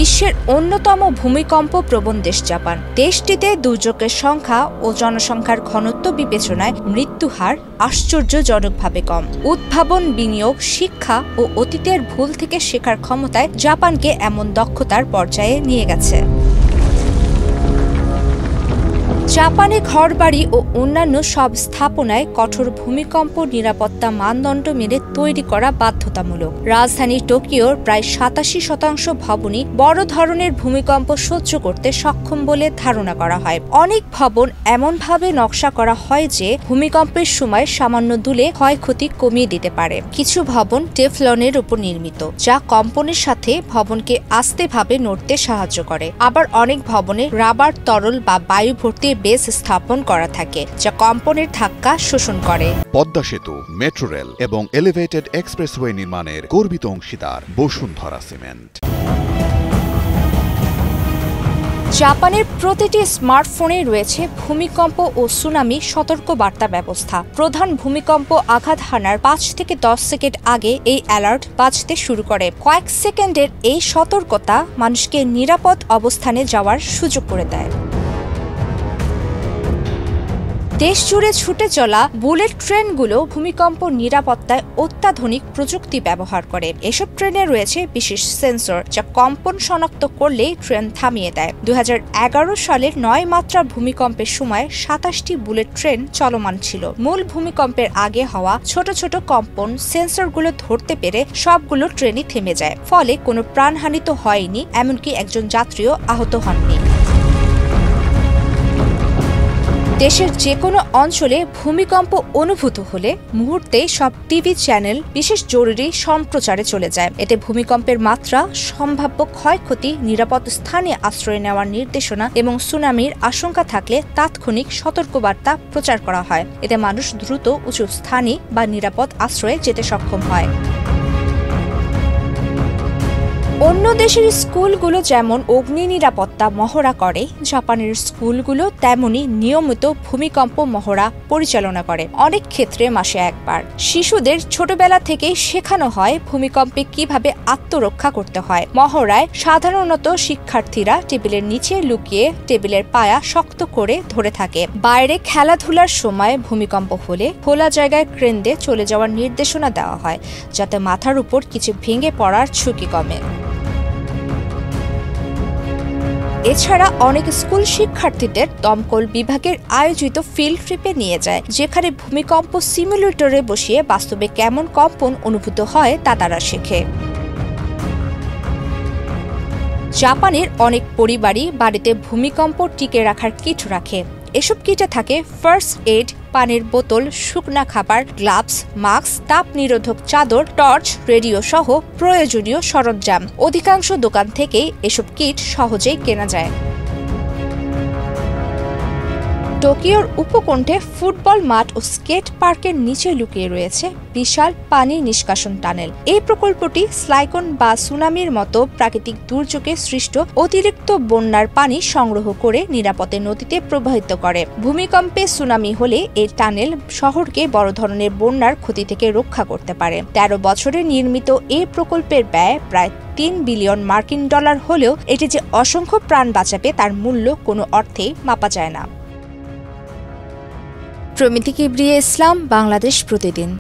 বিশ্বের অন্যতম ভূমিকম্প প্রবণ দেশ জাপান। দেশটিতে দুর্যোগের সংখ্যা ও জনসংখ্যার ঘনত্ব বিবেচনায় মৃত্যুহার আশ্চর্যজনকভাবে কম। উদ্ভাবন, বিনিয়োগ, শিক্ষা ও অতীতের ভুল থেকে শেখার ক্ষমতায় জাপানকে এমন দক্ষতার পর্যায়ে নিয়ে গেছে। জাপানে ঘরবাড়ি ও অন্যান্য সব স্থাপনায় কঠোর ভূমিকম্প নিরাপত্তা মানদণ্ড মেনে তৈরি করা বাধ্যতামূলক। রাজধানী টোকিওর প্রায় 87% ভবনই বড় ধরনের ভূমিকম্প সহ্য করতে সক্ষম বলে ধারণা করা হয়। অনেক ভবন এমনভাবে নকশা করা হয় যে ভূমিকম্পের সময় সামান্য দুলে ক্ষয়ক্ষতি কমিয়ে দিতে পারে। কিছু ভবন টেফলনের উপর নির্মিত, যা কম্পনের সাথে ভবনকে আস্তেভাবে নড়তে সাহায্য করে। আবার অনেক ভবনে রাবার, তরল বা বায়ু ভর্তি বেস স্থাপন করা থাকে, যা কম্পনের ধাক্কা শোষণ করে। পদ্মা সেতু, মেট্রো রেল এবং এলিভেটেড এক্সপ্রেসওয়ে নির্মাণের গর্বিত অংশীদার বসুন্ধরা সিমেন্ট। জাপানের প্রতিটি স্মার্টফোনে রয়েছে ভূমিকম্প ও সুনামি সতর্কবার্তা ব্যবস্থা। প্রধান ভূমিকম্প আঘাত হানার 5 থেকে 10 সেকেন্ড আগে এই অ্যালার্ট বাজতে শুরু করে। কয়েক সেকেন্ডের এই সতর্কতা মানুষকে নিরাপদ অবস্থানে যাওয়ার সুযোগ করে দেয়। দেশ জুড়ে ছুটে চলা বুলেট ট্রেনগুলো ভূমিকম্প নিরাপত্তায় অত্যাধুনিক প্রযুক্তি ব্যবহার করে। এসব ট্রেনে রয়েছে বিশেষ সেন্সর, যা কম্পন শনাক্ত করলেই ট্রেন থামিয়ে দেয়। 2011 সালের 9 মাত্রা ভূমিকম্পের সময় 27টি বুলেট ট্রেন চলমান ছিল। মূল ভূমিকম্পের আগে হওয়া ছোট ছোট কম্পন সেন্সরগুলো ধরতে পেরে সবগুলো ট্রেনই থেমে যায়। ফলে কোনো প্রাণহানি তো হয়নি, এমনকি একজন যাত্রীও আহত হননি। দেশের যে কোনো অঞ্চলে ভূমিকম্প অনুভূত হলে মুহূর্তেই সব টিভি চ্যানেল বিশেষ জরুরি সম্প্রচারে চলে যায়। এতে ভূমিকম্পের মাত্রা, সম্ভাব্য ক্ষয়ক্ষতি, নিরাপদ স্থানে আশ্রয় নেওয়ার নির্দেশনা এবং সুনামির আশঙ্কা থাকলে তাৎক্ষণিক সতর্কবার্তা প্রচার করা হয়। এতে মানুষ দ্রুত উঁচু স্থানে বা নিরাপদ আশ্রয়ে যেতে সক্ষম হয়। অন্য দেশের স্কুলগুলো যেমন অগ্নি নিরাপত্তা মহড়া করে, জাপানের স্কুলগুলো তেমনি নিয়মিত ভূমিকম্প মহড়া পরিচালনা করে, অনেক ক্ষেত্রে মাসে একবার। শিশুদের ছোটবেলা থেকেই শেখানো হয় ভূমিকম্পে কিভাবে আত্মরক্ষা করতে হয়। মহড়ায় সাধারণত শিক্ষার্থীরা টেবিলের নিচে লুকিয়ে টেবিলের পায়া শক্ত করে ধরে থাকে। বাইরে খেলাধুলার সময় ভূমিকম্প হলে খোলা জায়গায় ক্রেন দিয়ে চলে যাওয়ার নির্দেশনা দেওয়া হয়, যাতে মাথার উপর কিছু ভেঙে পড়ার ঝুঁকি কমে। এছাড়া অনেক স্কুল শিক্ষার্থীদের দমকল বিভাগের আয়োজিত ফিল্ড ট্রিপে নিয়ে যায়, যেখানে ভূমিকম্প সিমুলেটরে বসিয়ে বাস্তবে কেমন কম্পন অনুভূত হয় তা তারা শেখে। জাপানের অনেক পরিবারই বাড়িতে ভূমিকম্প টিকে রাখার কিট রাখে। এসব কিটে থাকে ফার্স্ট এড, পানির বোতল, শুকনা খাবার, গ্লাভস, মাস্ক, তাপ নিরোধক চাদর, টর্চ, রেডিও সহ প্রয়োজনীয় সরঞ্জাম। অধিকাংশ দোকান থেকেই এসব কিট সহজেই কেনা যায়। টোকিওর উপকণ্ঠে ফুটবল মাঠ ও স্কেট পার্কের নিচে লুকিয়ে রয়েছে বিশাল পানি নিষ্কাশন টানেল। এই প্রকল্পটি সাইক্লোন বা সুনামির মতো প্রাকৃতিক দুর্যোগে সৃষ্ট অতিরিক্ত বন্যার পানি সংগ্রহ করে নিরাপদে নদীতে প্রবাহিত করে। ভূমিকম্পে সুনামি হলে এই টানেল শহরকে বড় ধরনের বন্যার ক্ষতি থেকে রক্ষা করতে পারে। 13 বছরে নির্মিত এই প্রকল্পের ব্যয় প্রায় $3 বিলিয়ন হলেও এটি যে অসংখ্য প্রাণ বাঁচাবে তার মূল্য কোনো অর্থেই মাপা যায় না। প্রমিতি কিবরিয়া ইসলাম, বাংলাদেশ প্রতিদিন।